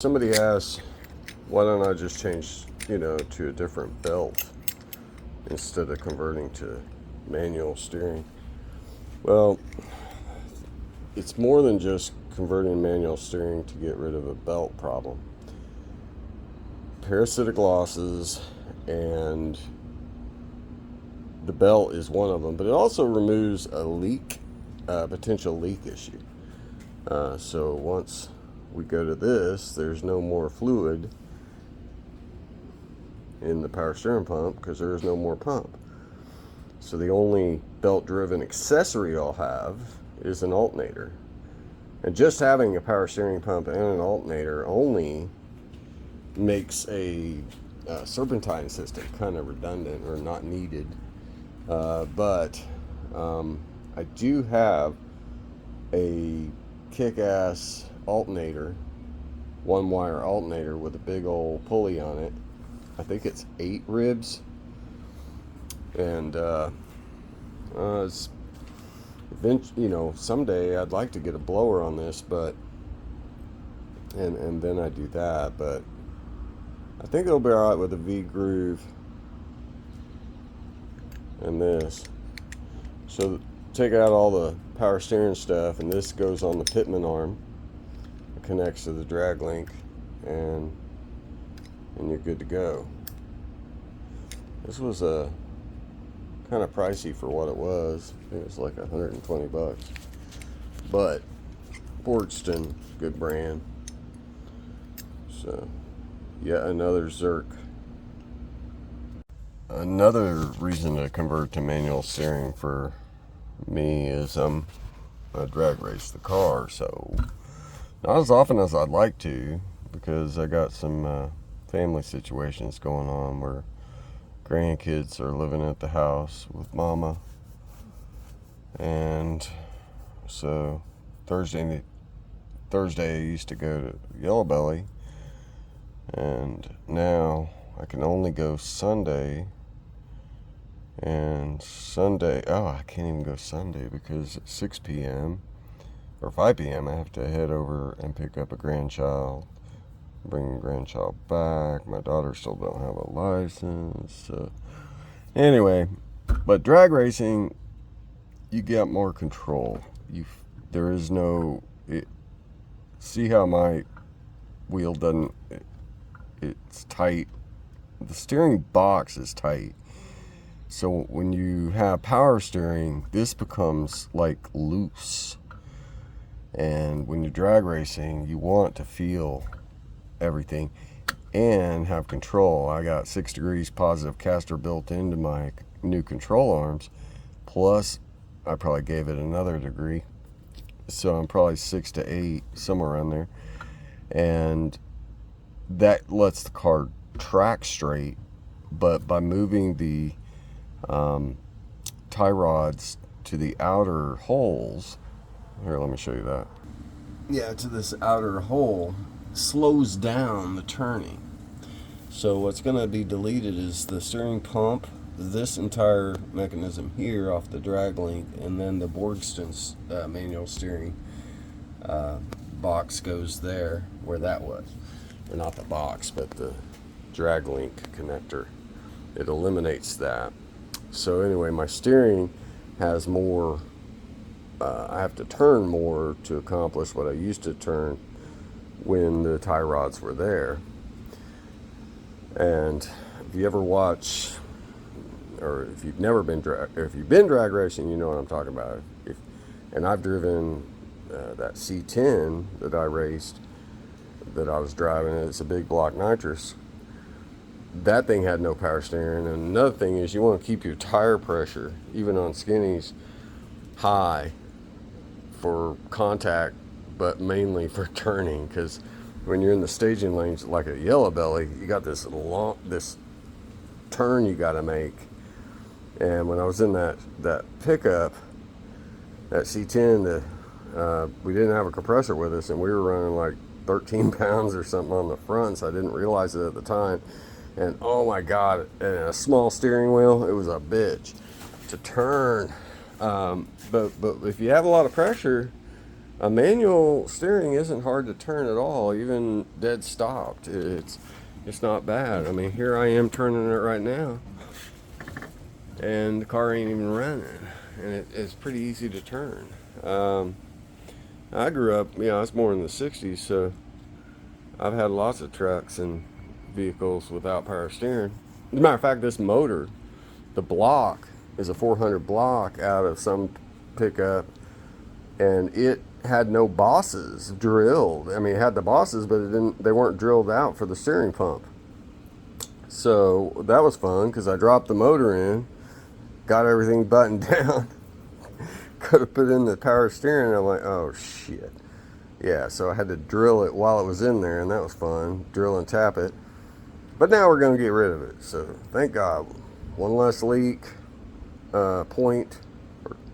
somebody asks, why don't I just change, to a different belt instead of converting to manual steering? Well, it's more than just converting manual steering to get rid of a belt problem. Parasitic losses and the belt is one of them, but it also removes a leak, potential leak issue. So once we go to this, there's no more fluid in the power steering pump because there is no more pump. So the only belt-driven accessory I'll have is an alternator. And just having a power steering pump and an alternator only makes a serpentine system kind of redundant or not needed. But I do have a kick-ass alternator, one-wire alternator with a big old pulley on it. I think it's 8 ribs. And it's someday I'd like to get a blower on this, but and then I do that, but I think it'll be alright with a V-groove and this. So take out all the power steering stuff, and this goes on the Pitman arm. It connects to the drag link, and you're good to go. This was a kind of pricey for what it was. I think it was like $120, but Borgeston, good brand. So yet another Zerk. Another reason to convert to manual steering for me is I drag race the car, so not as often as I'd like to, because I got some family situations going on where grandkids are living at the house with mama, and so Thursday I used to go to Yellow Belly, and now I can only go Sunday. And Sunday, I can't even go Sunday because at 6 p.m. or 5 p.m. I have to head over and pick up a grandchild, bring a grandchild back. My daughter still don't have a license. So anyway, but drag racing, you get more control. There is no, see how my wheel doesn't, it's tight. The steering box is tight. So when you have power steering, this becomes like loose. And when you're drag racing, you want to feel everything and have control. I got 6 degrees positive caster built into my new control arms. Plus, I probably gave it another degree. So I'm probably 6 to 8, somewhere around there. And that lets the car track straight. But by moving the tie rods to the outer holes, here, let me show you that. Yeah, to this outer hole, slows down the turning. So what's going to be deleted is the steering pump, this entire mechanism here off the drag link, and then the Borgeston's manual steering box goes there where that was. Or not the box, but the drag link connector. It eliminates that. So anyway, my steering has more, I have to turn more to accomplish what I used to turn when the tie rods were there. And if you ever watch, or if you've never been if you've been drag racing, you know what I'm talking about. And I've driven that C10 that I raced, that I was driving. It's a big block nitrous. That thing had no power steering. And another thing is, you want to keep your tire pressure, even on skinnies, high for contact, but mainly for turning, because when you're in the staging lanes like a Yellow Belly, you got this turn you got to make. And when I was in that pickup, that C10, we didn't have a compressor with us, and we were running like 13 pounds or something on the front, so I didn't realize it at the time. And oh my God, and a small steering wheel, it was a bitch to turn. But if you have a lot of pressure, A manual steering isn't hard to turn at all, even dead stopped. It's not bad. I mean, here I am turning it right now, and the car ain't even running, and it's pretty easy to turn. I grew up, I was born in the 60s, so I've had lots of trucks and vehicles without power steering. As a matter of fact, this motor, the block, is a 400 block out of some pickup, and it had no bosses drilled. I mean, it had the bosses, but they weren't drilled out for the steering pump. So that was fun because I dropped the motor in, got everything buttoned down, could have put in the power steering, and I'm like, oh shit. Yeah, so I had to drill it while it was in there, and that was fun. Drill and tap it. But now we're going to get rid of it, so thank God. One less leak point,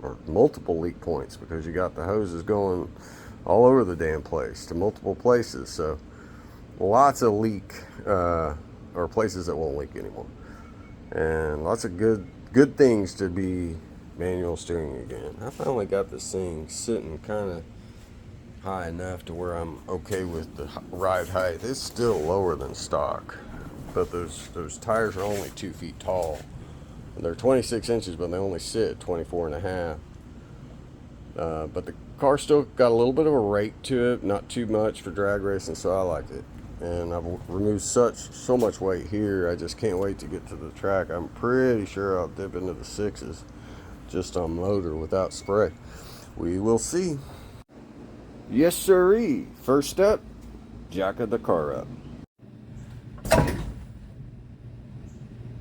or multiple leak points, because you got the hoses going all over the damn place to multiple places. So lots of leak, or places that won't leak anymore. And lots of good things to be manual steering again. I finally got this thing sitting kind of high enough to where I'm okay with the ride height. It's still lower than stock, but those tires are only 2 feet tall. They're 26 inches, but they only sit 24 and a half. But the car still got a little bit of a rake to it, not too much for drag racing, so I like it. And I've removed so much weight here, I just can't wait to get to the track. I'm pretty sure I'll dip into the 6s just on motor without spray. We will see. Yes, sirree. First step, jack the car up.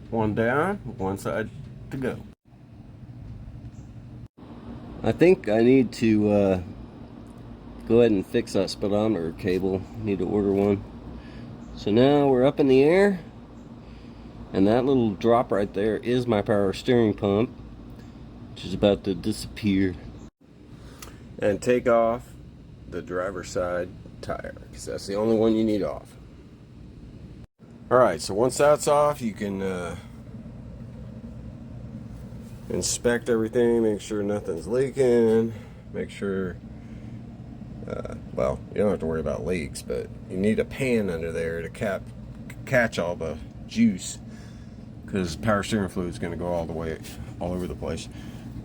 One down, one side to go. I think I need to go ahead and fix that speedometer cable. Need to order one. So now we're up in the air, and that little drop right there is my power steering pump, which is about to disappear. And take off the driver's side tire, because that's the only one you need off. Alright, so once that's off, you can inspect everything, make sure nothing's leaking, make sure, well, you don't have to worry about leaks, but you need a pan under there to catch all the juice, because power steering fluid is going to go all over the place.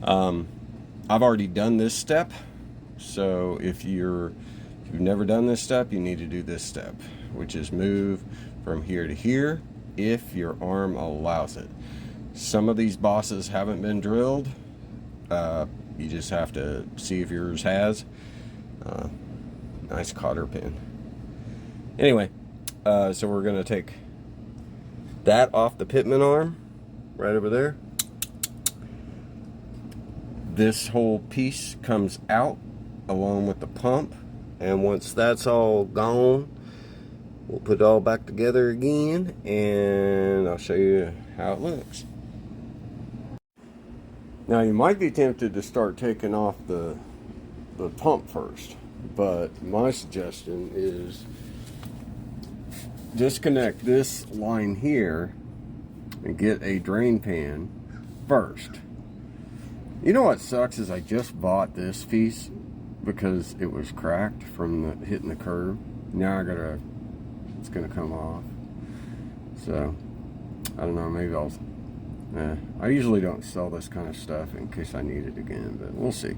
I've already done this step, so if you've never done this step, you need to do this step, which is move from here to here if your arm allows it. Some of these bosses haven't been drilled. You just have to see if yours has. Nice cotter pin. Anyway, so we're going to take that off the pitman arm right over there. This whole piece comes out along with the pump, and once that's all gone, we'll put it all back together again, and I'll show you how it looks. Now you might be tempted to start taking off the pump first, but my suggestion is disconnect this line here and get a drain pan first. You know what sucks is I just bought this piece because it was cracked from hitting the curb. Now it's gonna come off. So I don't know, maybe I usually don't sell this kind of stuff in case I need it again, but we'll see.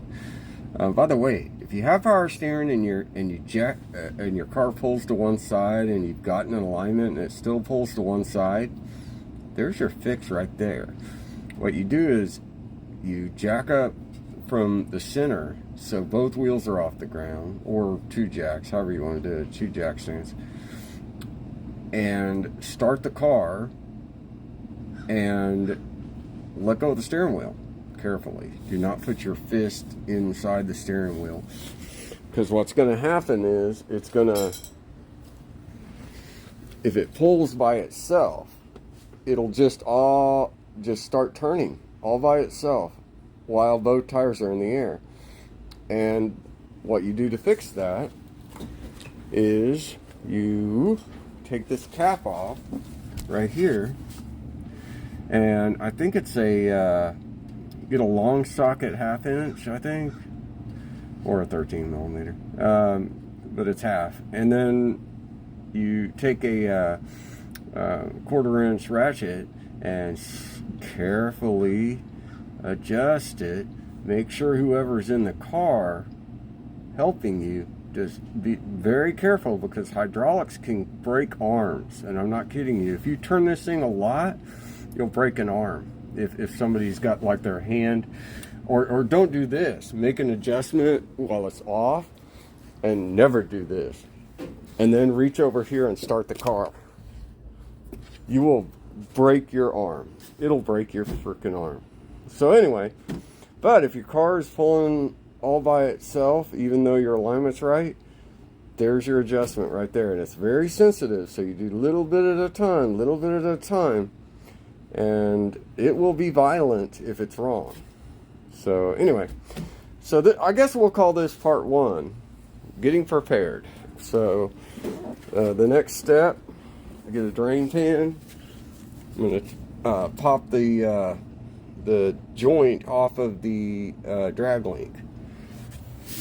By the way, if you have power steering and your car pulls to one side and you've gotten an alignment and it still pulls to one side, there's your fix right there. What you do is you jack up from the center so both wheels are off the ground, or two jacks, however you want to do it, two jack stands, and start the car and let go of the steering wheel carefully. Do not put your fist inside the steering wheel, because what's going to happen is if it pulls by itself, it'll just start turning all by itself while both tires are in the air. And what you do to fix that is you take this cap off right here, and I think it's you get a long socket 1/2 inch, I think, or a 13 millimeter, but it's half. And then you take a 1/4 inch ratchet and carefully adjust it. Make sure whoever's in the car helping you, just be very careful, because hydraulics can break arms, and I'm not kidding you. If you turn this thing a lot, you'll break an arm. If somebody's got like their hand, or don't do this. Make an adjustment while it's off, and never do this. And then reach over here and start the car. You will break your arm. It'll break your freaking arm. So anyway, but if your car is pulling all by itself, even though your alignment's right, there's your adjustment right there. And it's very sensitive, so you do little bit at a time, little bit at a time, and it will be violent if it's wrong. So anyway, so I guess we'll call this part 1, getting prepared. So the next step, I get a drain pan. I'm going to pop the joint off of the drag link.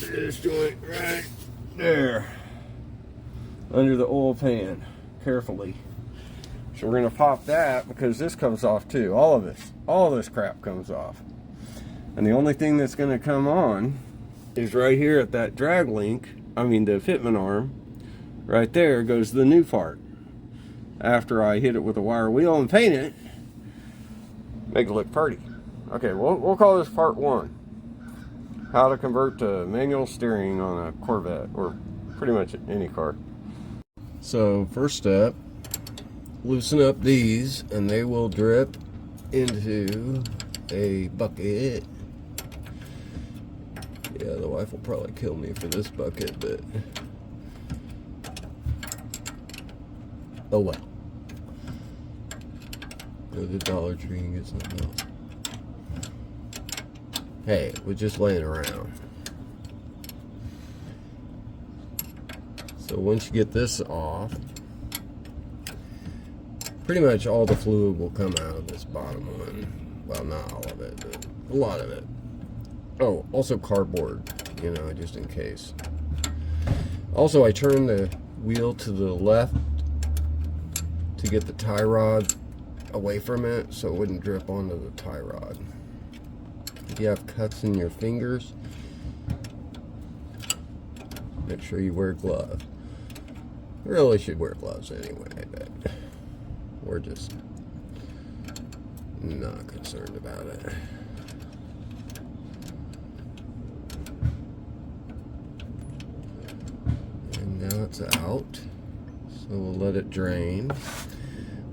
This joint right there, under the oil pan, carefully. So we're going to pop that, because this comes off too. All this crap comes off. And the only thing that's going to come on is right here at that drag link, I mean the fitment arm, right there goes the new part. After I hit it with a wire wheel and paint it, make it look pretty. Okay, we'll call this part 1. How to convert to manual steering on a Corvette, or pretty much any car. So first step, loosen up these, and they will drip into a bucket. Yeah, the wife will probably kill me for this bucket, but oh well. Go to the Dollar Tree and get something else. Hey, we're just laying around. So once you get this off, pretty much all the fluid will come out of this bottom one. Well, not all of it, but a lot of it. Oh, also cardboard, you know, just in case. Also, I turned the wheel to the left to get the tie rod away from it, so it wouldn't drip onto the tie rod. If you have cuts in your fingers, make sure you wear gloves. You really should wear gloves anyway, but we're just not concerned about it. And now it's out, so we'll let it drain.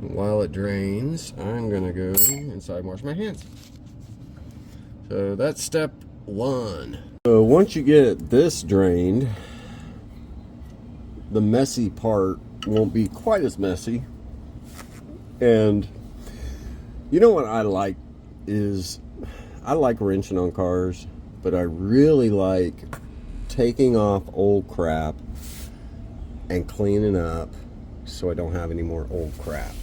While it drains, I'm gonna go inside and wash my hands. So that's step 1. So once you get this drained, the messy part won't be quite as messy. And you know what I like is, I like wrenching on cars, but I really like taking off old crap and cleaning up so I don't have any more old crap.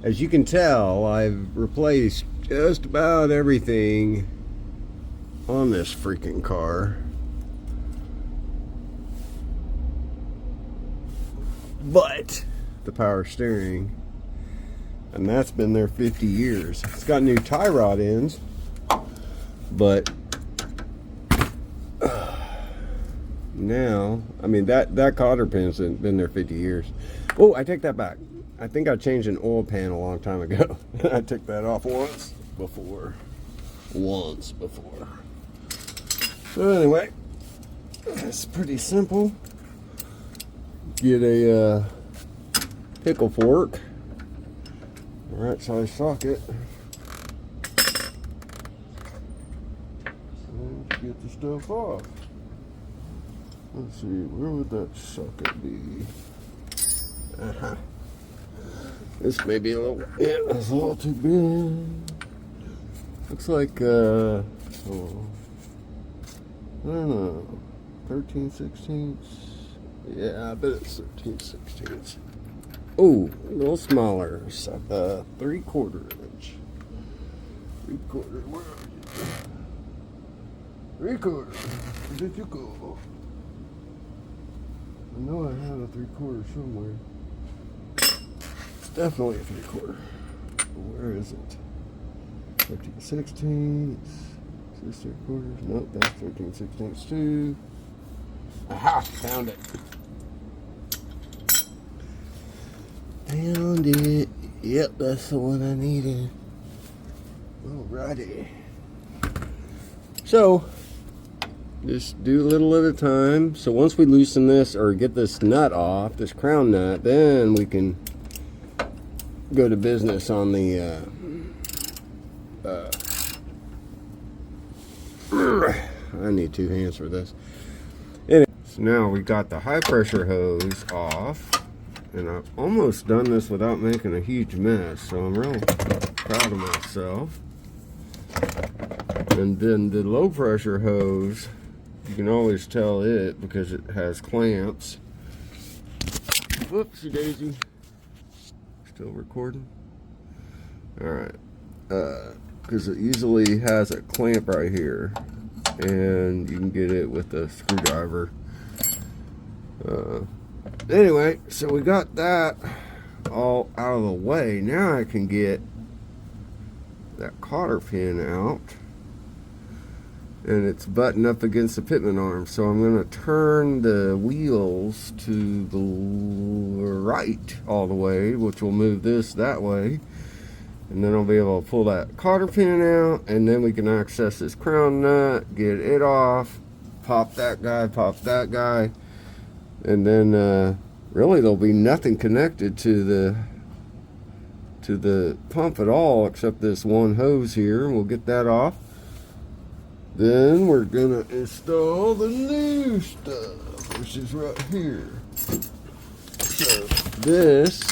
As you can tell, I've replaced just about everything on this freaking car. But the power steering, and that's been there 50 years. It's got new tie rod ends, but now, I mean, that cotter pin's been there 50 years. Oh, I take that back. I think I changed an oil pan a long time ago. I took that off once before. So anyway, it's pretty simple. Get a pickle fork, right size socket, and get the stuff off. Let's see, where would that socket be? This may be a little, yeah, it's a little too big. Looks like, oh, I don't know, 13/16. Yeah, I bet it's 13/16. Oh, a little smaller, 3/4 inch. 3/4, where are you? 3/4. Did you go? I know I have a 3/4 somewhere. It's definitely a 3/4. Where is it? 13/16. Is this 3/4? Nope, that's 13/16 too. Aha! Found it. Found it. Yep, that's the one I needed. Alrighty. So, just do a little at a time. So once we loosen this or get this nut off, this crown nut, then we can go to business on the I need 2 hands for this. Anyway, so now we got the high pressure hose off, and I've almost done this without making a huge mess, so I'm real proud of myself. And then the low pressure hose, you can always tell it because it has clamps. Whoopsie daisy. Still recording? Alright. Because it usually has a clamp right here, and you can get it with a screwdriver. Anyway, so we got that all out of the way. Now I can get that cotter pin out, and it's buttoned up against the pitman arm. So I'm going to turn the wheels to the right all the way, which will move this that way. And then I'll be able to pull that cotter pin out, and then we can access this crown nut, get it off, pop that guy, and then really there'll be nothing connected to the pump at all except this one hose here, and we'll get that off. Then we're gonna install the new stuff, which is right here. So this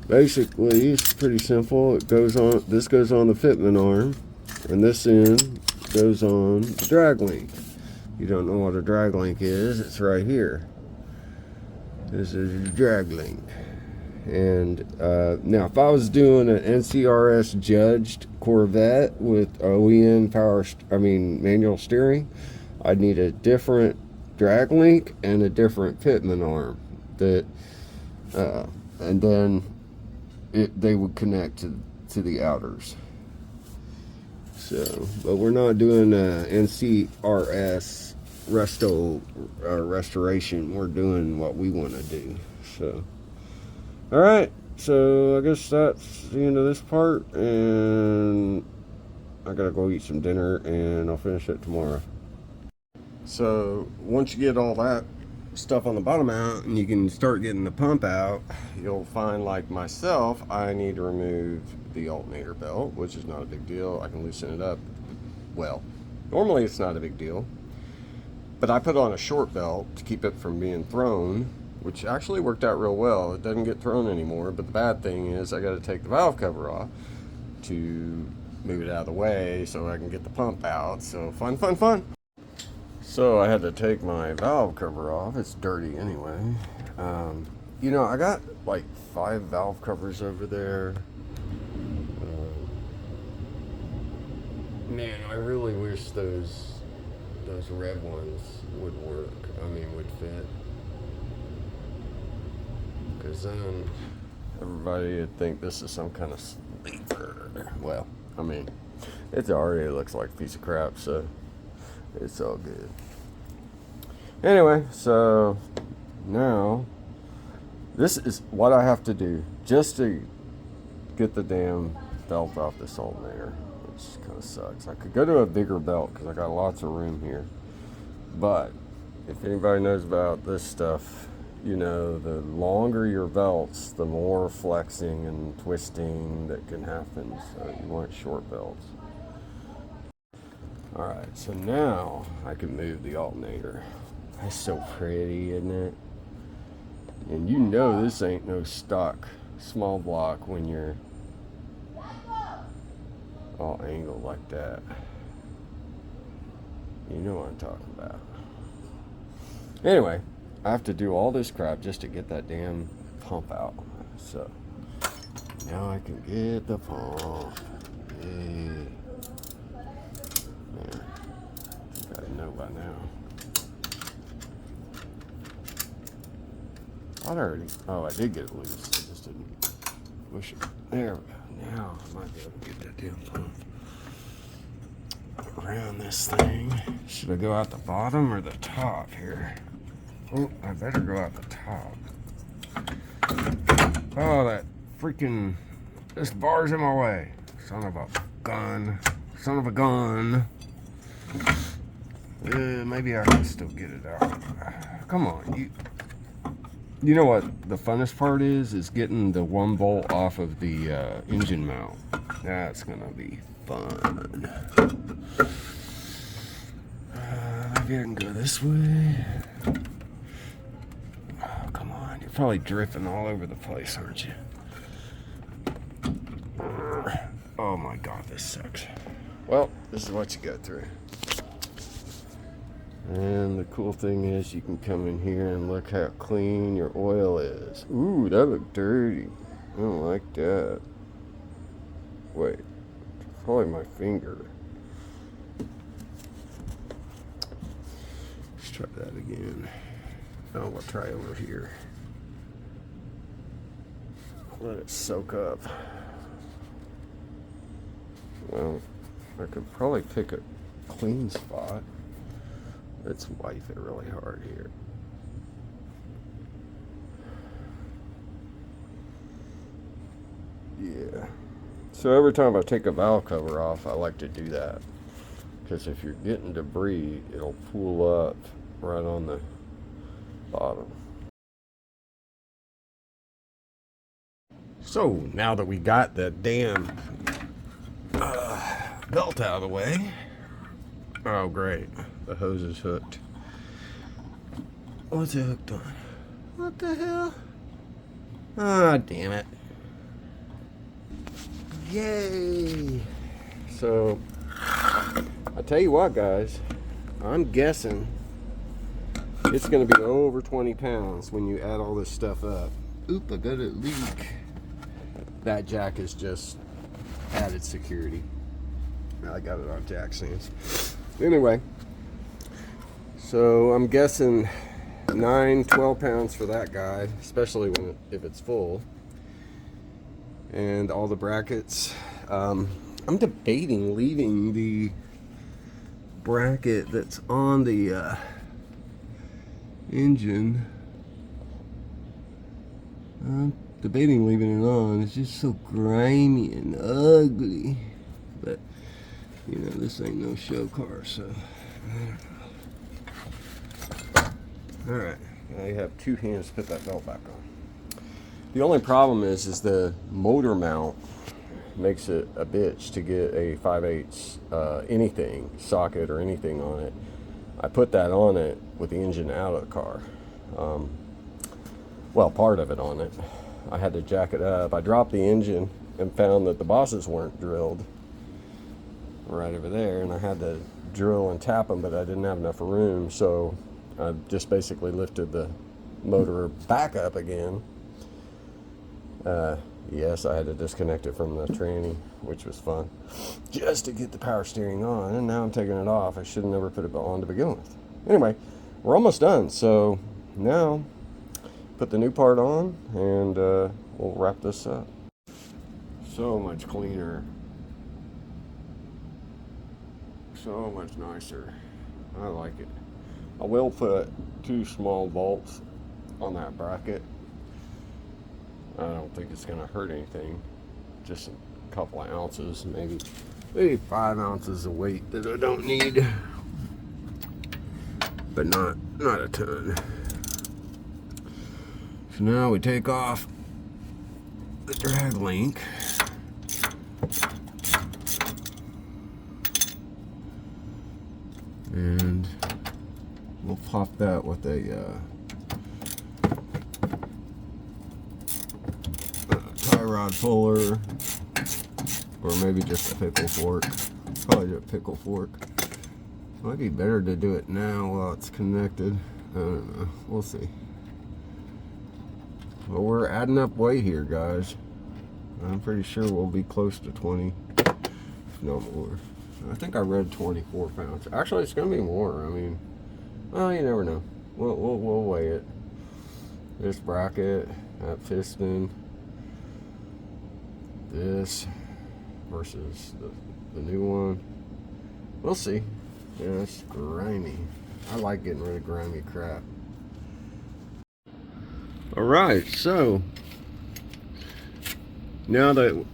basically is pretty simple. It goes on, this goes on the fitment arm, and this end goes on the drag link. You don't know what a drag link is, it's right here. This is your drag link. And now if I was doing an NCRS judged Corvette with OEM manual steering, I'd need a different drag link and a different pitman arm that and then they would connect to the outers. So, but we're not doing NCRS restoration. We're doing what we want to do. So, all right. So I guess that's the end of this part, and I gotta go eat some dinner, and I'll finish it tomorrow. So once you get all that stuff on the bottom out and you can start getting the pump out, you'll find, like myself, I need to remove the alternator belt, which is not a big deal. I can loosen it up. Well, normally it's not a big deal, but I put on a short belt to keep it from being thrown, which actually worked out real well. It doesn't get thrown anymore, but the bad thing is I got to take the valve cover off to move it out of the way so I can get the pump out. So fun. So I had to take my valve cover off. It's dirty anyway. You know, I got like 5 valve covers over there. Man, I really wish those red ones would work. Would fit. Because then everybody would think this is some kind of sleeper. Well, it already looks like a piece of crap, so it's all good. Anyway, so now this is what I have to do just to get the damn belt off this alternator, which kind of sucks. I could go to a bigger belt because I got lots of room here, but if anybody knows about this stuff, you know, the longer your belts, the more flexing and twisting that can happen. So you want short belts. Alright, so now I can move the alternator. That's so pretty, isn't it? And you know this ain't no stock small block when you're all angled like that. You know what I'm talking about. Anyway, I have to do all this crap just to get that damn pump out. So now I can get the pump. Yeah. Gotta know by now. I already. Oh, I did get it loose. I just didn't push it. There we go. Now I might be able to get that damn pump around this thing. Should I go out the bottom or the top here? Oh, I better go out the top. Oh, that freaking. This bar's in my way. Son of a gun. Son of a gun. Maybe I can still get it out. Come on, you know what the funnest part is getting the 1 bolt off of the engine mount. That's gonna be fun. Maybe I can go this way. Oh, come on, you're probably drifting all over the place, aren't you? Oh my god, this sucks. Well, this is what you go through. And the cool thing is you can come in here and look how clean your oil is. Ooh, that looked dirty. I don't like that. Wait, probably my finger. Let's try that again. Oh, we'll try over here. Let it soak up. Well, I could probably pick a clean spot. Let's wipe it really hard here. Yeah. So every time I take a valve cover off, I like to do that. Because if you're getting debris, it'll pool up right on the bottom. So now that we got the damn belt out of the way. Oh, great. The hose is hooked. What's it hooked on? What the hell? Ah, damn it. Yay. So, I tell you what, guys. I'm guessing it's going to be over 20 pounds when you add all this stuff up. Oop, I got a leak. That jack is just added security. I got it on jack stands. Anyway, so I'm guessing 9-12 pounds for that guy, especially if it's full. And all the brackets. I'm debating leaving the bracket that's on the engine. I'm debating leaving it on. It's just so grimy and ugly. But you know, this ain't no show car, so alright, now you have 2 hands to put that belt back on. The only problem is the motor mount makes it a bitch to get a 5/8 anything, socket or anything on it. I put that on it with the engine out of the car. Well, part of it on it. I had to jack it up. I dropped the engine and found that the bosses weren't drilled right over there, and I had to drill and tap them, but I didn't have enough room, so I just basically lifted the motor back up again. Yes, I had to disconnect it from the tranny, which was fun, just to get the power steering on, and now I'm taking it off. I should have never put it on to begin with. Anyway, we're almost done, so now put the new part on, and we'll wrap this up. So much cleaner. So much nicer. I like it. I will put 2 small bolts on that bracket. I don't think it's gonna hurt anything. Just a couple of ounces, maybe 5 ounces of weight that I don't need, but not a ton. So now we take off the drag link. And we'll pop that with a tie rod puller, or maybe just a pickle fork. Probably a pickle fork. Might be better to do it now while it's connected. I don't know. We'll see. Well, we're adding up weight here, guys. I'm pretty sure we'll be close to 20, if not more. I think I read 24 pounds. Actually, it's going to be more. I mean, well, you never know. We'll weigh it. This bracket, that piston, this versus the new one. We'll see. Yeah, it's grimy. I like getting rid of grimy crap. Alright, so now that,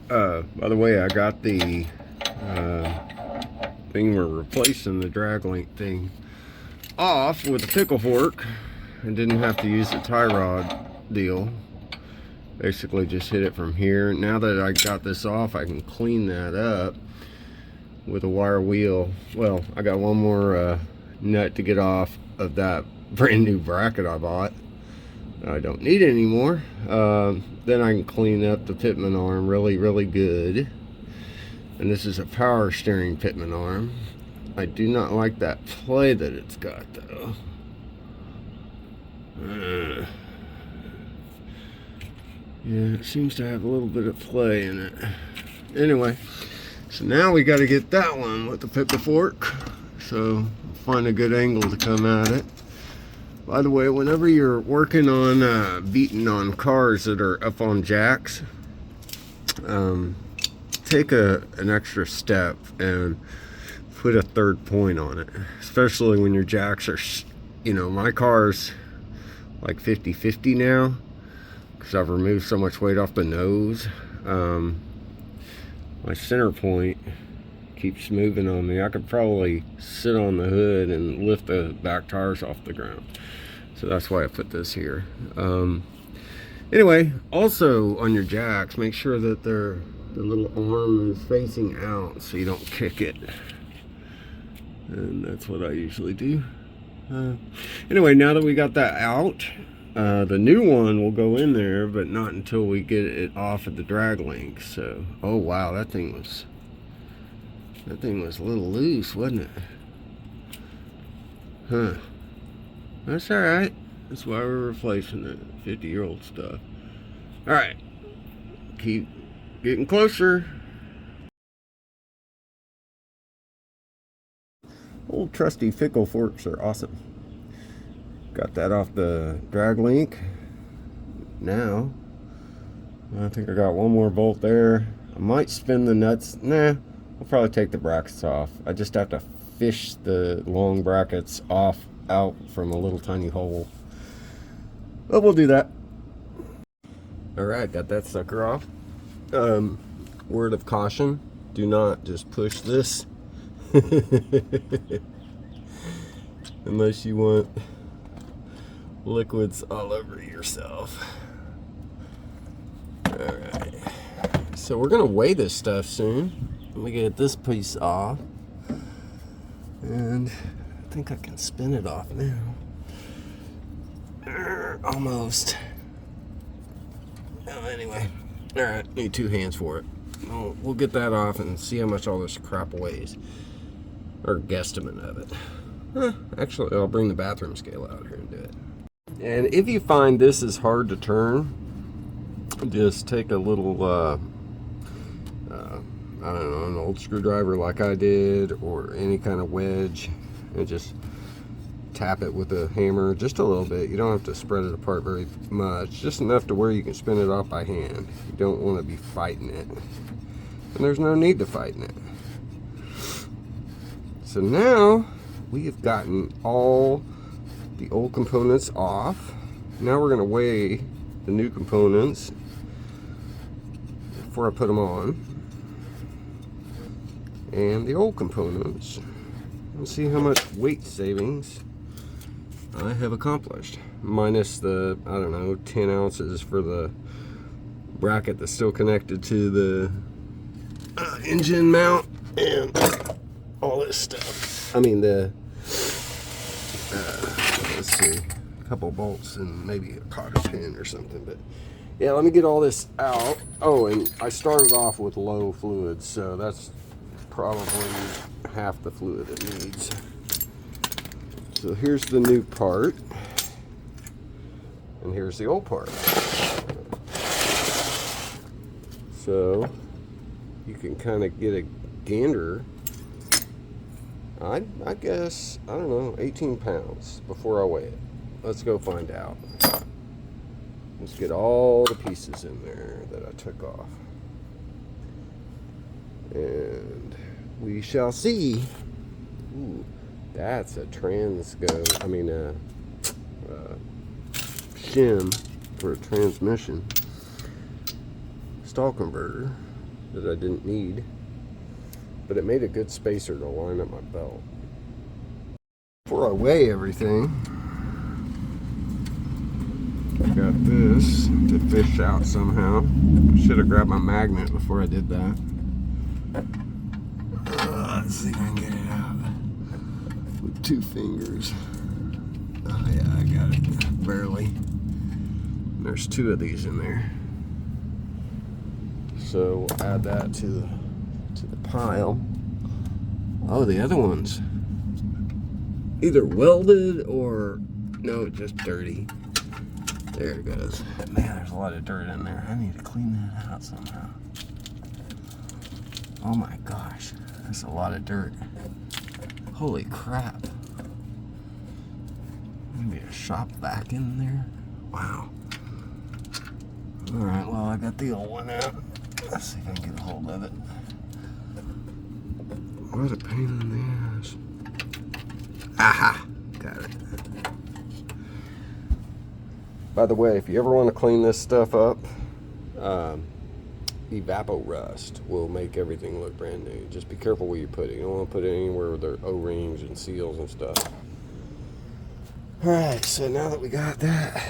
by the way, I got the thing we're replacing, the drag link thing, off with a pickle fork and didn't have to use the tie rod deal. Basically just hit it from here. Now that I got this off, I can clean that up with a wire wheel. Well, I got one more nut to get off of that brand new bracket I bought. I don't need it anymore. Then I can clean up the pitman arm really good. And this is a power steering pitman arm. I do not like that play that it's got though. Yeah, it seems to have a little bit of play in it. Anyway, so now we got to get that one with the pickle fork. So find a good angle to come at it. By the way, whenever you're working on beating on cars that are up on jacks, take an extra step and put a third point on it. Especially when your jacks are, you know, my car's like 50-50 now because I've removed so much weight off the nose. My center point keeps moving on me. I could probably sit on the hood and lift the back tires off the ground. So that's why I put this here. Anyway, also on your jacks, make sure that the little arm is facing out so you don't kick it. And that's what I usually do. Anyway, now that we got that out, the new one will go in there, but not until we get it off at the drag link. So, oh wow, that thing was a little loose, wasn't it? Huh. That's all right. That's why we're replacing it. 50-year-old stuff. All right. Keep getting closer. Old trusty pickle forks are awesome. Got that off the drag link. Now, I think I got one more bolt there. I might spin the nuts. Nah, I'll probably take the brackets off. I just have to fish the long brackets out from a little tiny hole. But we'll do that. Alright, got that sucker off. Word of caution, do not just push this. Unless you want liquids all over yourself. Alright, so we're gonna weigh this stuff soon. Let me get this piece off, and I think I can spin it off now. Almost. Well, anyway, alright, need 2 hands for it. We'll get that off and see how much all this crap weighs, or guesstimate of it. Actually, I'll bring the bathroom scale out here and do it. And if you find this is hard to turn, just take a little, I don't know, an old screwdriver like I did, or any kind of wedge, and just tap it with a hammer just a little bit. You don't have to spread it apart very much, just enough to where you can spin it off by hand. You don't want to be fighting it, and there's no need to fighting it. So now we have gotten all the old components off. Now we're going to weigh the new components before I put them on, and the old components, and see how much weight savings I have accomplished, minus the, I don't know, 10 ounces for the bracket that's still connected to the engine mount and all this stuff. I mean, the let's see, a couple bolts and maybe a cotter pin or something. But yeah, let me get all this out. Oh, and I started off with low fluid, so that's probably half the fluid it needs. So here's the new part, and here's the old part. So you can kind of get a gander I guess, I don't know, 18 pounds before I weigh it. Let's go find out. Let's get all the pieces in there that I took off. And we shall see. Ooh, that's a shim for a transmission. Stall converter that I didn't need. But it made a good spacer to line up my belt. Before I weigh everything, I got this to fish out somehow. Should have grabbed my magnet before I did that. Let's see if I can get it out with 2 fingers. Oh yeah, I got it, barely. There's 2 of these in there. So we'll add that to the pile. Oh, the other one's either welded or no, just dirty. There it goes. Man, there's a lot of dirt in there. I need to clean that out somehow. Oh my gosh, that's a lot of dirt. Holy crap. Maybe a shop vac in there. Wow. Alright, well, I got the old one out. Let's see if I can get a hold of it. What a pain in the ass. Aha! Got it. By the way, if you ever want to clean this stuff up, Evapo-Rust will make everything look brand new. Just be careful where you put it. You don't want to put it anywhere with their O-rings and seals and stuff. Alright, so now that we got that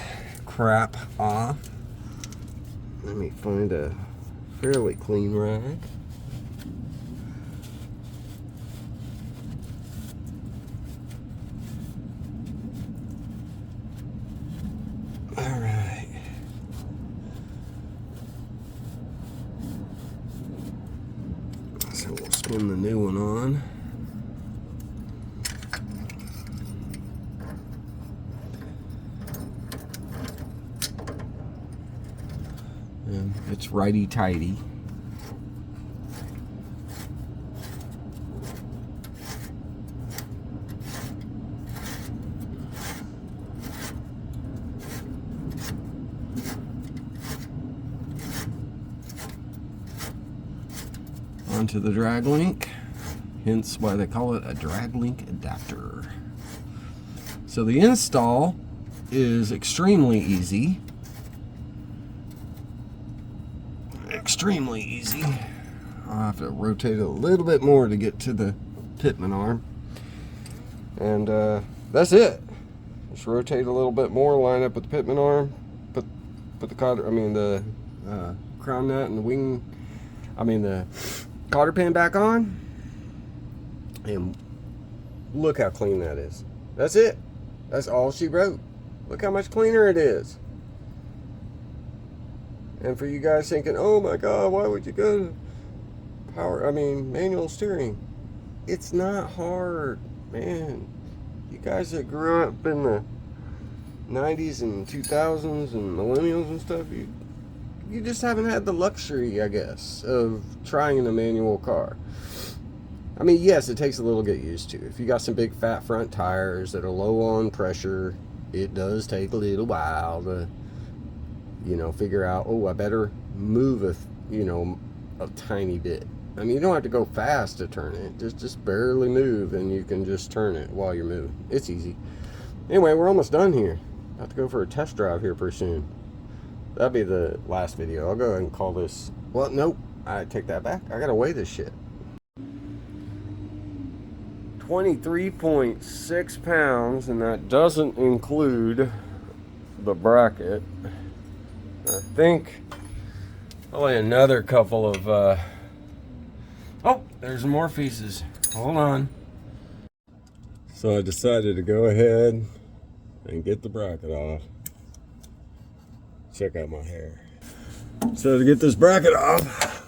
crap off, let me find a fairly clean rag. Alright. So we'll spin the new one on. And it's righty-tighty. Onto the drag link, hence why they call it a drag link adapter. So the install is extremely easy. Extremely easy. I'll have to rotate it a little bit more to get to the pitman arm. And that's it. Just rotate a little bit more, line up with the pitman arm, put the crown nut and the wing, the cotter pin back on, and look how clean that is. That's it. That's all she wrote. Look how much cleaner it is. And for you guys thinking, oh my god, why would you go to manual steering? It's not hard, man. You guys that grew up in the 90s and 2000s and millennials and stuff, you just haven't had the luxury, I guess, of trying a manual car. I mean, yes, it takes a little to get used to. If you got some big fat front tires that are low on pressure, it does take a little while to, figure out, oh, I better move a tiny bit. I mean, you don't have to go fast to turn it. Just barely move, and you can just turn it while you're moving. It's easy. Anyway, we're almost done here. I have to go for a test drive here pretty soon. That'll be the last video. I'll go ahead and call this. Well, nope. I take that back. I gotta weigh this shit. 23.6 pounds, and that doesn't include the bracket. I think only another couple of oh, there's more pieces. Hold on. So I decided to go ahead and get the bracket off. Check out my hair. So to get this bracket off,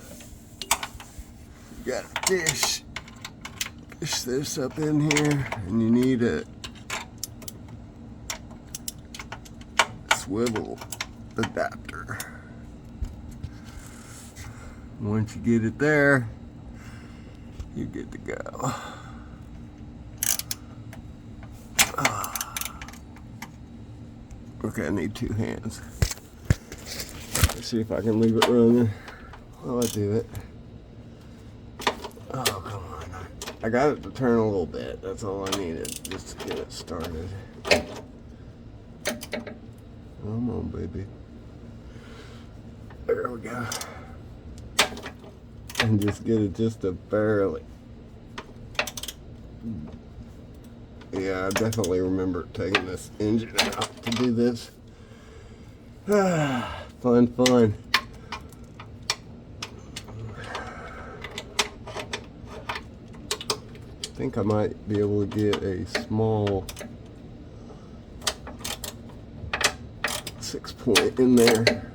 you gotta fish this up in here, and you need a swivel adapter. Once you get it there, you're good to go. Okay, I need 2 hands. Let's see if I can leave it running while I do it. Oh, come on. I got it to turn a little bit. That's all I needed just to get it started. Come on, baby. There we go. And just get it just a barely. Yeah, I definitely remember taking this engine out to do this. Fun, fun. I think I might be able to get a small 6-point in there.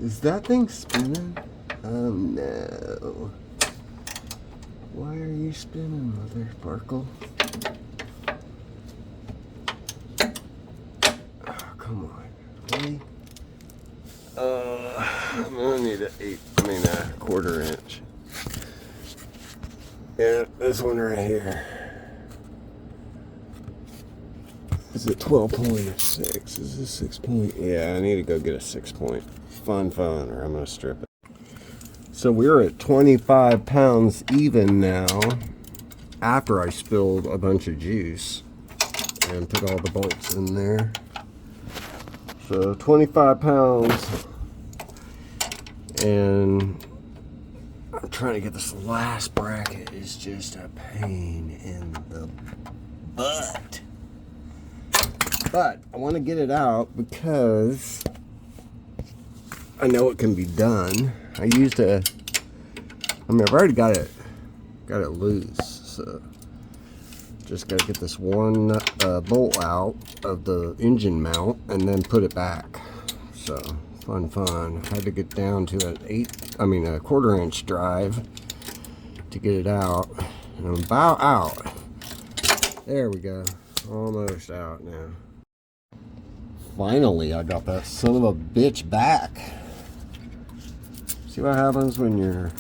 Is that thing spinning? Oh no. Why are you spinning, Mother Sparkle? Oh, come on. Really? I'm gonna need a 1/4 inch. Yeah, this one right here. Is it 12.6? Is this 6-point? Yeah, I need to go get a 6-point. Fun, or I'm gonna strip it. So we're at 25 pounds even now, after I spilled a bunch of juice and put all the bolts in there. So 25 pounds, and I'm trying to get this last bracket. Is just a pain in the butt. But I want to get it out because I know it can be done. I've already got it loose, so just got to get this one bolt out of the engine mount and then put it back. So fun. I had to get down to a 1/4 inch drive to get it out, and I'm about out. There we go, almost out now. Finally, I got that son of a bitch back. See what happens when you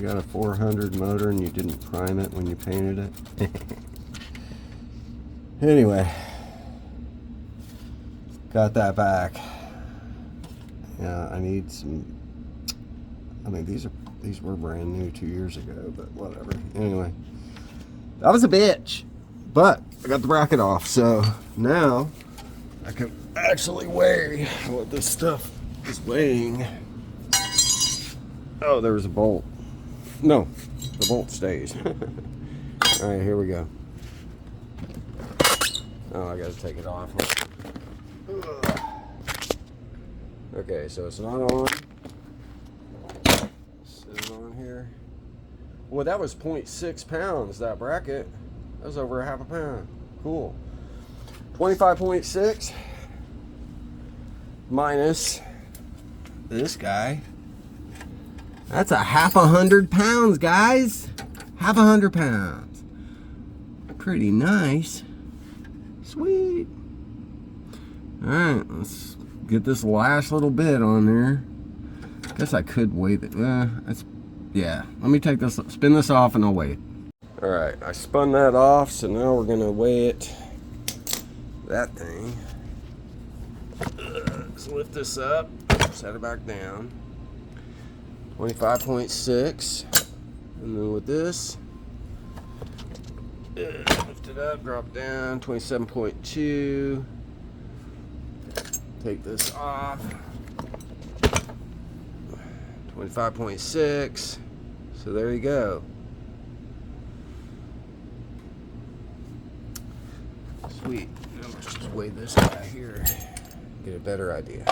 got a 400 motor and you didn't prime it when you painted it? Anyway, got that back. Yeah, I need some. These were brand new 2 years ago, but whatever. Anyway, that was a bitch, but I got the bracket off, so now I can actually weigh what this stuff is weighing. Oh, there was a bolt. No, the bolt stays. All right, here we go. Oh, I gotta take it off. Ugh. Okay, so it's not on. Is it on here? Well, that was 0.6 pounds, that bracket. That was over 1/2 pound. Cool. 25.6 minus this guy. That's 100 pounds, guys. 100 pounds. Pretty nice. Sweet. Alright, let's get this last little bit on there. Guess I could weigh it. Yeah, let me take this, spin this off, and I'll weigh it. Alright, I spun that off, so now we're gonna weigh it. That thing. Let's lift this up, set it back down. 25.6, and then with this, lift it up, drop down, 27.2. Take this off, 25.6. So there you go. Sweet. Let's just weigh this guy here, get a better idea.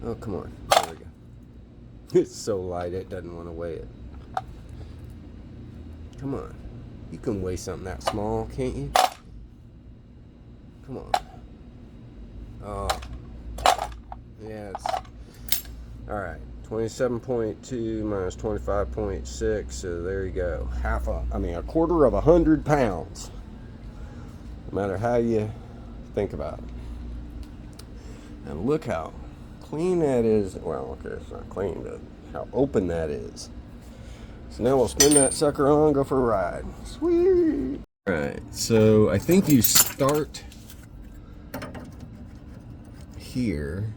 Oh, come on. There we go. It's so light it doesn't want to weigh it. Come on. You can weigh something that small, can't you? Come on. Oh. Yeah, it's... Alright. 27.2 minus 25.6. So there you go. 1/4 pounds. No matter how you think about it. And look how clean that is. Well, okay, it's not clean, but how open that is. So now we'll spin that sucker on, go for a ride. Sweet. All right, so I think you start here.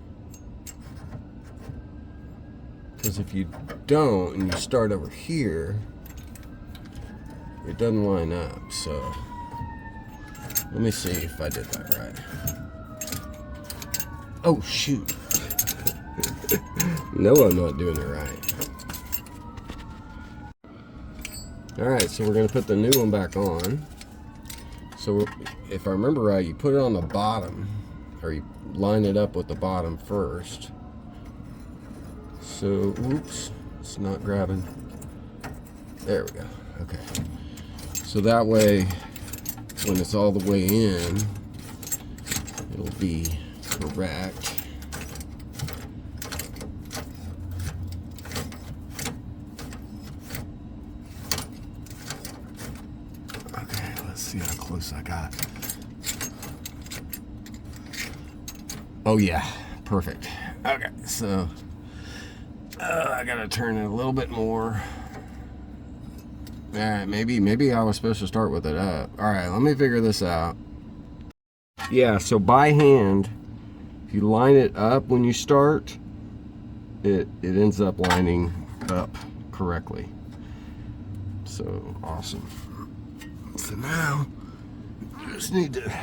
Because if you don't and you start over here, it doesn't line up. So let me see if I did that right. Oh shoot. No, I'm not doing it right. Alright, so we're going to put the new one back on. So if I remember right, you put it on the bottom, or you line it up with the bottom first. So, oops, it's not grabbing. There we go. Okay. So that way, when it's all the way in, it'll be correct. Okay, let's see how close I got. Oh yeah, perfect. Okay, so I gotta turn it a little bit more. Alright, maybe I was supposed to start with it up. Alright, let me figure this out. Yeah, so by hand, if you line it up when you start, it ends up lining up correctly. So awesome. So now I just need to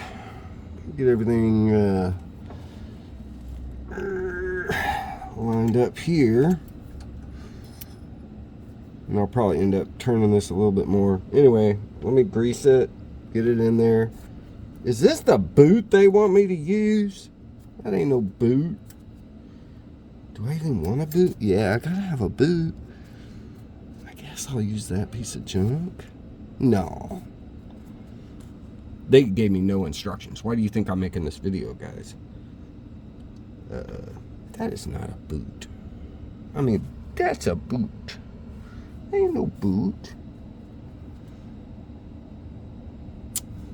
get everything lined up here. And I'll probably end up turning this a little bit more. Anyway, let me grease it, get it in there. Is this the boot they want me to use? That ain't no boot. Do I even want a boot? Yeah, I gotta have a boot. I guess I'll use that piece of junk. No. They gave me no instructions. Why do you think I'm making this video, guys? That is not a boot. I mean, that's a boot. Ain't no boot.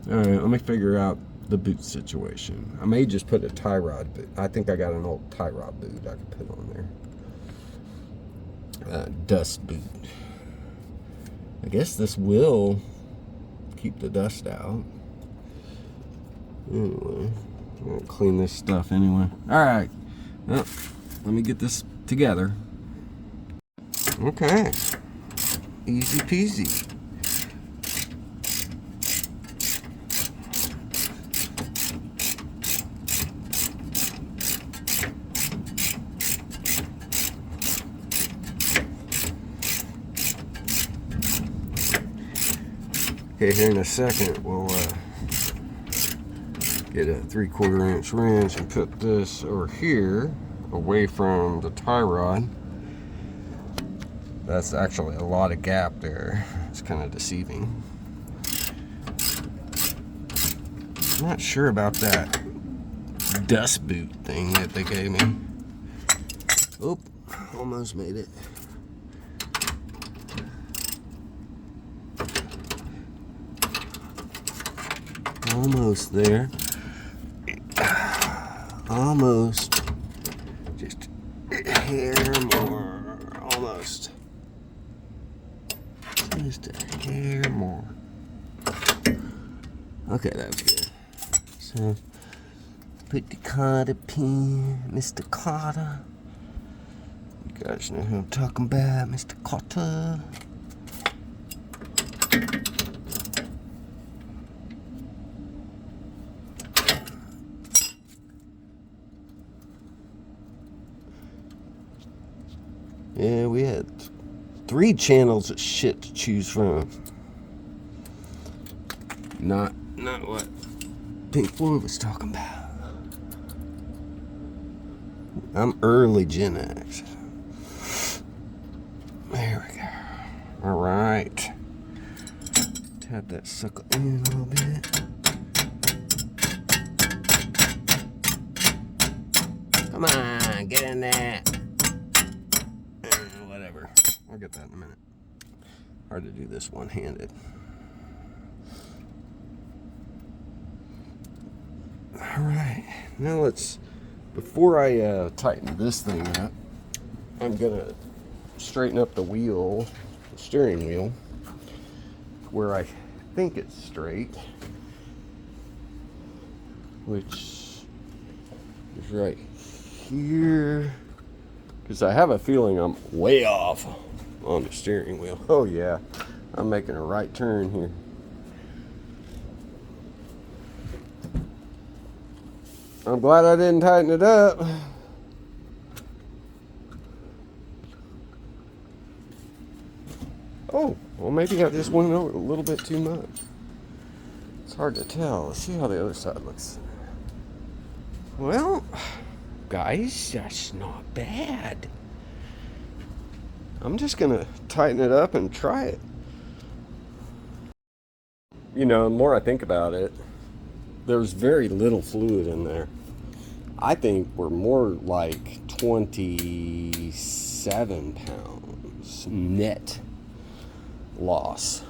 Alright, let me figure out the boot situation. I may just put a tie rod boot. I think I got an old tie rod boot I could put on there. Dust boot. I guess this will keep the dust out. Anyway, I'm gonna clean this stuff anyway. Alright, well, let me get this together. Okay. Easy peasy. Okay, here in a second we'll get a 3/4 inch wrench and put this over here away from the tie rod. That's actually a lot of gap there. It's kind of deceiving. I'm not sure about that dust boot thing that they gave me. Oh, almost made it. Almost there. Almost. Just a hair more. Almost. Just a hair more. Okay, that was good. So, put the Carter pin, Mr. Carter. You guys know who I'm talking about, Mr. Carter. Yeah, we had 3 channels of shit to choose from. Not what Pink Floyd was talking about. I'm early Gen X. There we go. Alright. Tap that sucker in a little bit. Come on, get in there. Whatever. I'll get that in a minute. Hard to do this one-handed. Alright. Now let's, before I tighten this thing up, I'm gonna straighten up the wheel, the steering wheel, where I think it's straight, which is right here, because I have a feeling I'm way off on the steering wheel. Oh yeah, I'm making a right turn here. I'm glad I didn't tighten it up. Oh, well maybe I just went over a little bit too much. It's hard to tell. Let's see how the other side looks. Well, guys, that's not bad. I'm just gonna tighten it up and try it. You know, the more I think about it, there's very little fluid in there. I think we're more like 27 pounds net loss.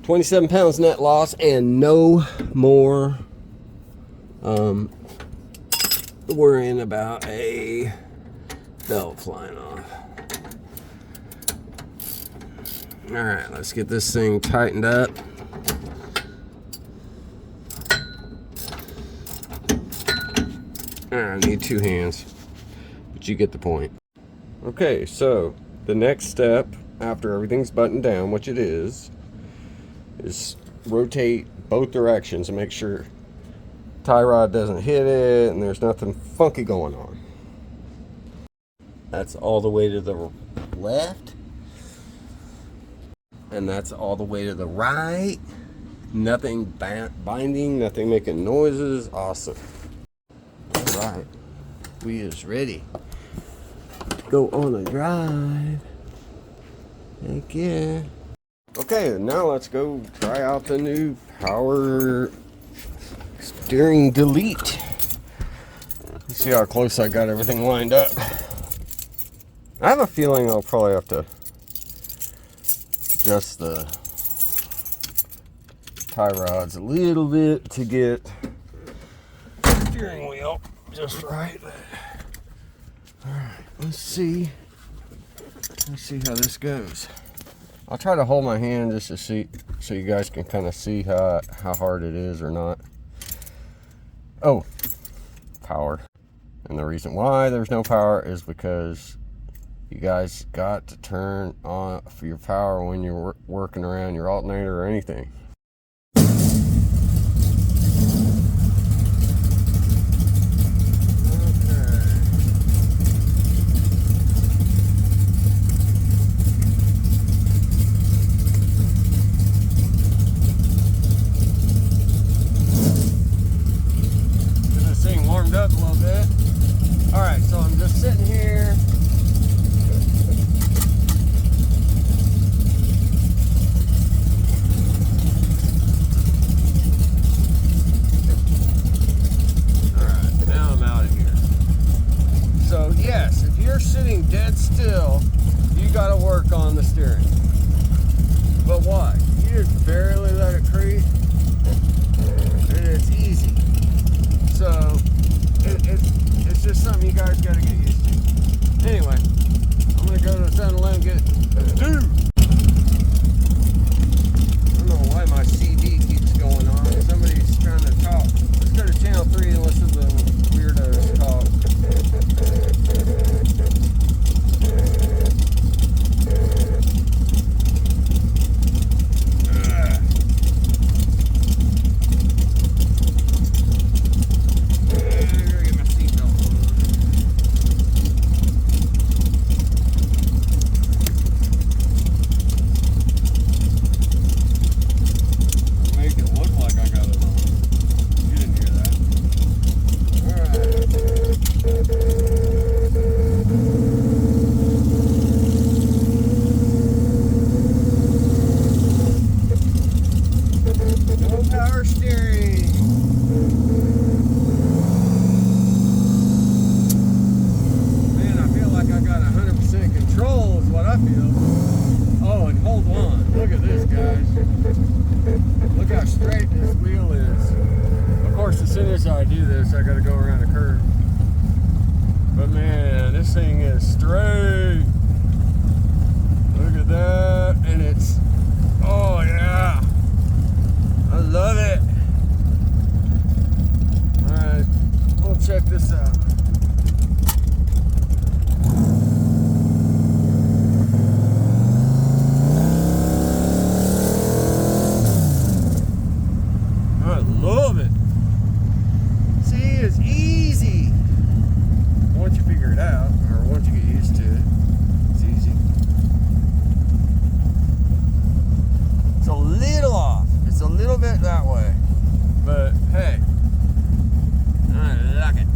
27 pounds net loss, and no more worrying about a belt flying off. All right, let's get this thing tightened up. I need two hands, but you get the point. Okay, so the next step after everything's buttoned down, which it is rotate both directions and make sure tie rod doesn't hit it and there's nothing funky going on. That's all the way to the left, and that's all the way to the right. Nothing binding, nothing making noises. Awesome. All right, we is ready to go on a drive. Heck yeah. Okay, now let's go try out the new power steering delete. Let's see how close I got everything lined up. I have a feeling I'll probably have to adjust the tie rods a little bit to get the steering wheel just right. All right, let's see how this goes. I'll try to hold my hand just to see, so you guys can kind of see how hard it is or not. Oh, power. And the reason why there's no power is because you guys got to turn on for your power when you're working around your alternator or anything. Up a little bit. All right, so I'm just sitting here. All right, now I'm out of here. So yes, if you're sitting dead still, you got to work on the steering. But why? You just barely let it creep, and it's easy. So it's just something you guys got to get used to. Anyway, I'm going to go to the 7-Eleven and get it. Dude! I don't know why my CD keeps going on. Somebody's trying to talk. Let's go to channel 3 and listen to the weirdos talk. I do this, I gotta go around a curve. But man, this thing is straight. Look at that. And it's, oh yeah, I love it. Alright, we'll check this up. I love it. See, it's easy. Once you figure it out, or once you get used to it, it's easy. It's a little off. It's a little bit that way. But hey, I like it.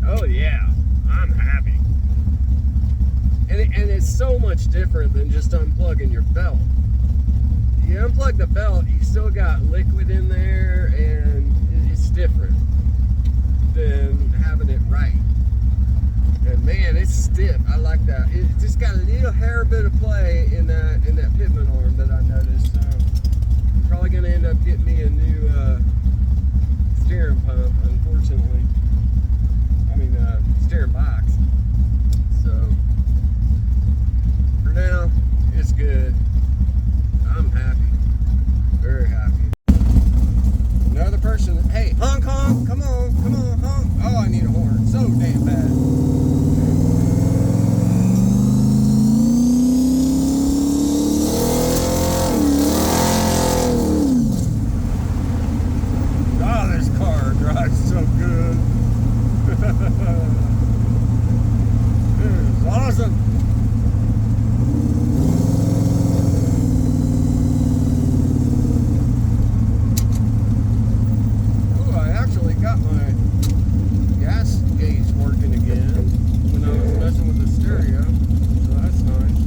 Oh yeah, I'm happy. And it's so much different than just unplugging your belt. You unplug the belt, you still got liquid in there, and it's different than having it right. And man, it's stiff. I like that. It just got a little hair bit of play in that pitman arm that I noticed. So I'm probably gonna end up getting me a new steering pump, unfortunately. I mean, steering box. So for now, it's good. I'm happy. Very happy. Another person, hey, honk honk, come on, honk. Oh, I need a horn so damn bad. Oh, this car drives so good. This is awesome. Got my gas gauge working again when I was messing with the stereo, so that's nice.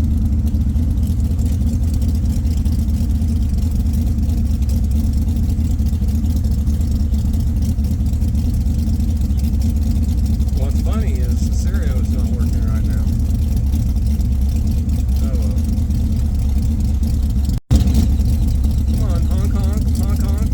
What's funny is the stereo is not working right now. Oh well. Come on, honk honk, honk honk.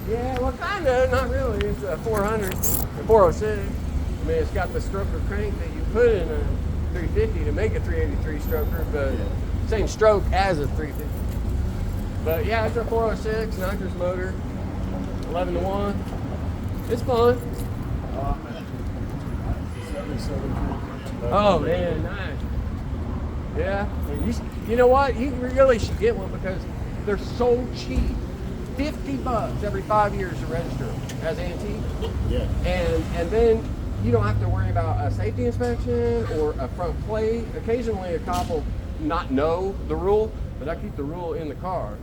Yeah, well, kind of, not really. It's a 400, a 406. I mean, it's got the stroker crank that you put in a 350 to make a 383 stroker, but same stroke as a 350. But yeah, it's a 406 nitrous motor, 11 to 1. It's fun. Oh man, nice. Yeah, you know what? You really should get one because they're so cheap. $50 every 5 years to register them as antique. Yeah. And then you don't have to worry about a safety inspection or a front plate. Occasionally a cop will not know the rule, but I keep the rule in the car.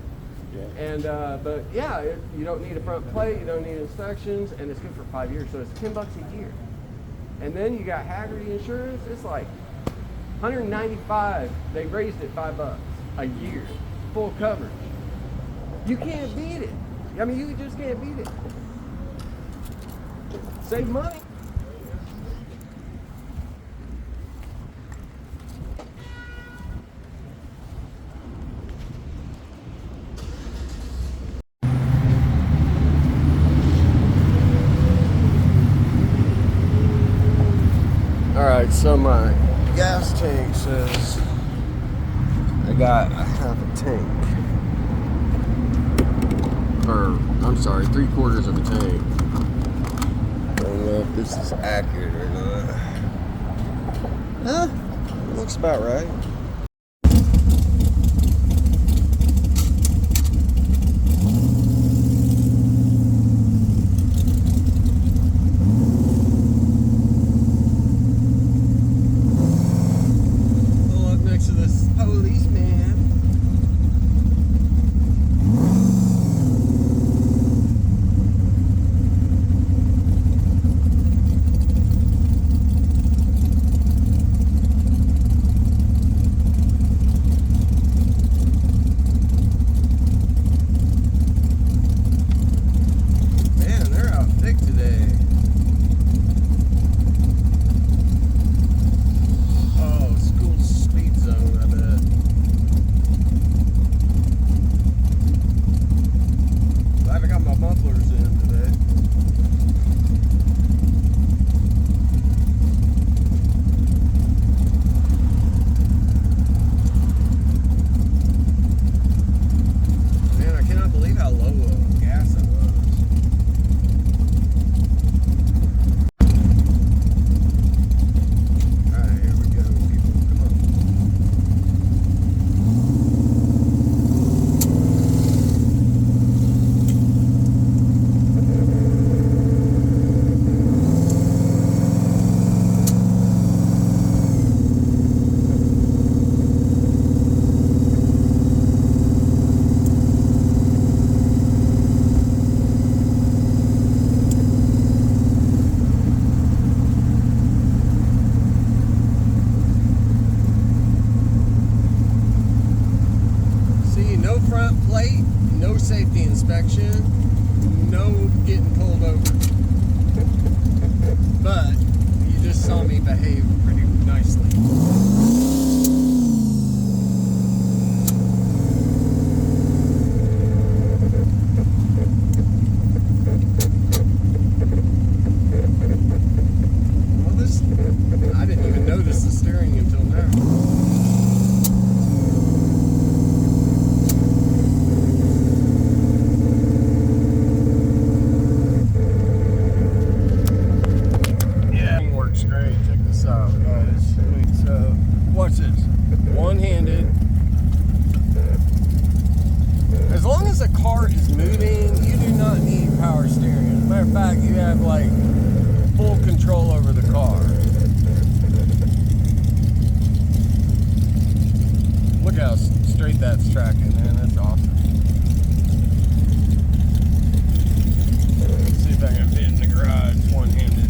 Yeah. And but yeah, you don't need a front plate, you don't need inspections, and it's good for 5 years. So it's $10 a year. And then you got Haggerty insurance. It's like $195. They raised it $5 a year, full coverage. You can't beat it. I mean, you just can't beat it. Save money. All right, so my gas tank says I got a half a tank. Or, I'm sorry, 3/4 of a tank. I don't know if this is accurate or not. Huh? Looks about right. Pull up next to this policeman. Man, they're out thick today. Oh, school speed zone, I bet. Glad I got my mufflers in today. Man, I cannot believe how low gas I was. Alright, here we go, people. Come on. See, no front plate, no safety inspection, no getting pulled over. But you just saw me behave pretty nicely. Well, this, I didn't even notice the steering until now. Works great. Check this out, guys. Wait, watch this. One-handed. As long as the car is moving, you do not need power steering. As a matter of fact, you have like full control over the car. Look how straight that's tracking, man. That's awesome. Let's see if I can fit in the garage one-handed.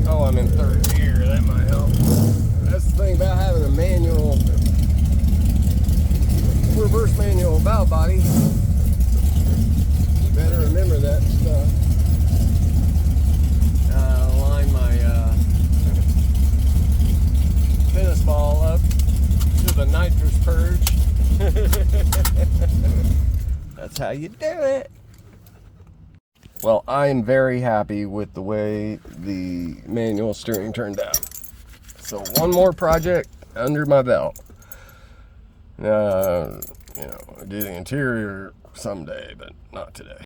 Oh, I'm in third gear. That might help. That's the thing about having a manual, reverse manual valve body. You better remember that stuff. Line my tennis ball up to the nitrous purge. That's how you do it. Well, I'm very happy with the way the manual steering turned out. So one more project under my belt. You know, I do the interior someday, but not today.